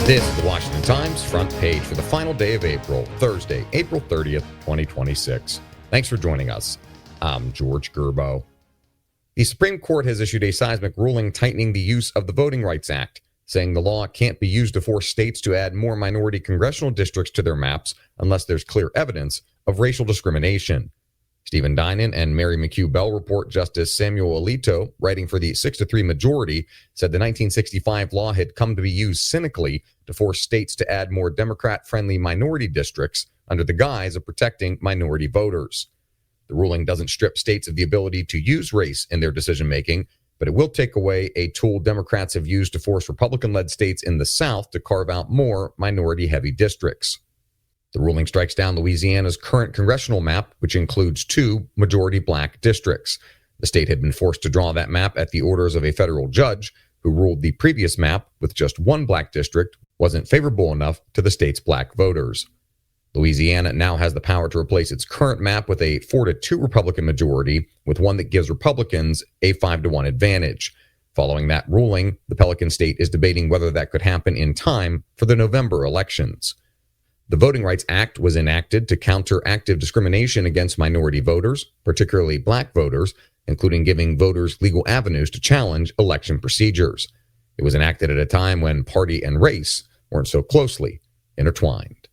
This is the Washington Times front page for the final day of April, Thursday, April 30th, 2026. Thanks for joining us. I'm George Gerbo. The Supreme Court has issued a seismic ruling tightening the use of the Voting Rights Act, saying the law can't be used to force states to add more minority congressional districts to their maps unless there's clear evidence of racial discrimination. Stephen Dinan and Mary McHugh Bell report Justice Samuel Alito, writing for the 6-3 majority, said the 1965 law had come to be used cynically to force states to add more Democrat-friendly minority districts under the guise of protecting minority voters. The ruling doesn't strip states of the ability to use race in their decision-making, but it will take away a tool Democrats have used to force Republican-led states in the South to carve out more minority-heavy districts. The ruling strikes down Louisiana's current congressional map, which includes 2 majority black districts. The state had been forced to draw that map at the orders of a federal judge who ruled the previous map with just 1 black district wasn't favorable enough to the state's black voters. Louisiana now has the power to replace its current map with a 4-2 Republican majority, with one that gives Republicans a 5-1 advantage. Following that ruling, the Pelican State is debating whether that could happen in time for the November elections. The Voting Rights Act was enacted to counter active discrimination against minority voters, particularly black voters, including giving voters legal avenues to challenge election procedures. It was enacted at a time when party and race weren't so closely intertwined.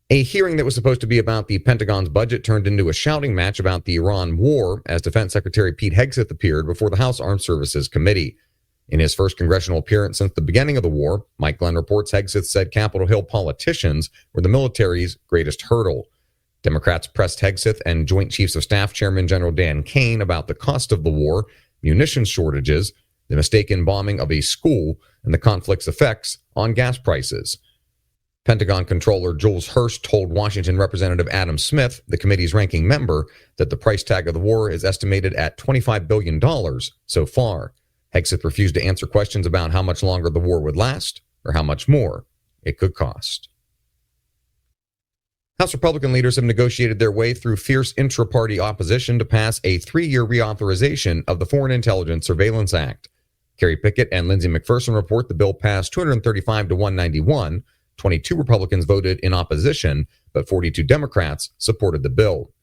A hearing that was supposed to be about the Pentagon's budget turned into a shouting match about the Iran war as Defense Secretary Pete Hegseth appeared before the House Armed Services Committee. In his first congressional appearance since the beginning of the war, Mike Glenn reports Hegseth said Capitol Hill politicians were the military's greatest hurdle. Democrats pressed Hegseth and Joint Chiefs of Staff Chairman General Dan Kane about the cost of the war, munitions shortages, the mistaken bombing of a school, and the conflict's effects on gas prices. Pentagon Controller Jules Hurst told Washington Representative Adam Smith, the committee's ranking member, that the price tag of the war is estimated at $25 billion so far. Hegseth refused to answer questions about how much longer the war would last or how much more it could cost. House Republican leaders have negotiated their way through fierce intra-party opposition to pass a 3-year reauthorization of the Foreign Intelligence Surveillance Act. Kerry Pickett and Lindsey McPherson report the bill passed 235 to 191. 22 Republicans voted in opposition, but 42 Democrats supported the bill.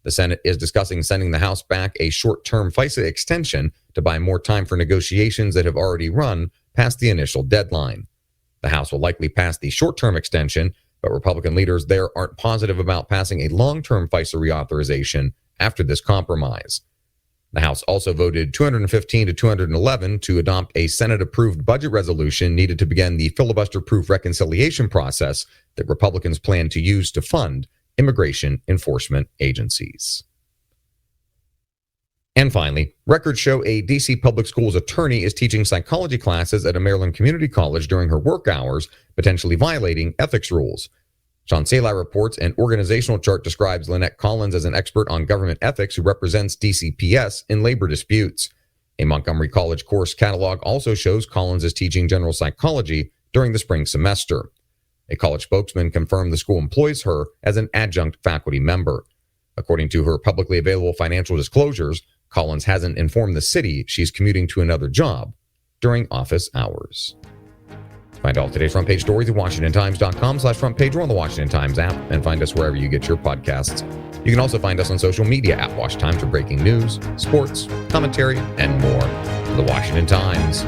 The Senate is discussing sending the House back a short-term FISA extension to buy more time for negotiations that have already run past the initial deadline. The House will likely pass the short-term extension, but Republican leaders there aren't positive about passing a long-term FISA reauthorization after this compromise. The House also voted 215 to 211 to adopt a Senate-approved budget resolution needed to begin the filibuster-proof reconciliation process that Republicans plan to use to fund immigration enforcement agencies. And finally, records show a D.C. public schools attorney is teaching psychology classes at a Maryland community college during her work hours, potentially violating ethics rules. Sean Salai reports an organizational chart describes Lynette Collins as an expert on government ethics who represents DCPS in labor disputes. A Montgomery College course catalog also shows Collins is teaching general psychology during the spring semester. A college spokesman confirmed the school employs her as an adjunct faculty member. According to her publicly available financial disclosures, Collins hasn't informed the city she's commuting to another job during office hours. Find all today's front page stories at WashingtonTimes.com/front page or on the Washington Times app, and find us wherever you get your podcasts. You can also find us on social media at Wash Times for breaking news, sports, commentary, and more. The Washington Times.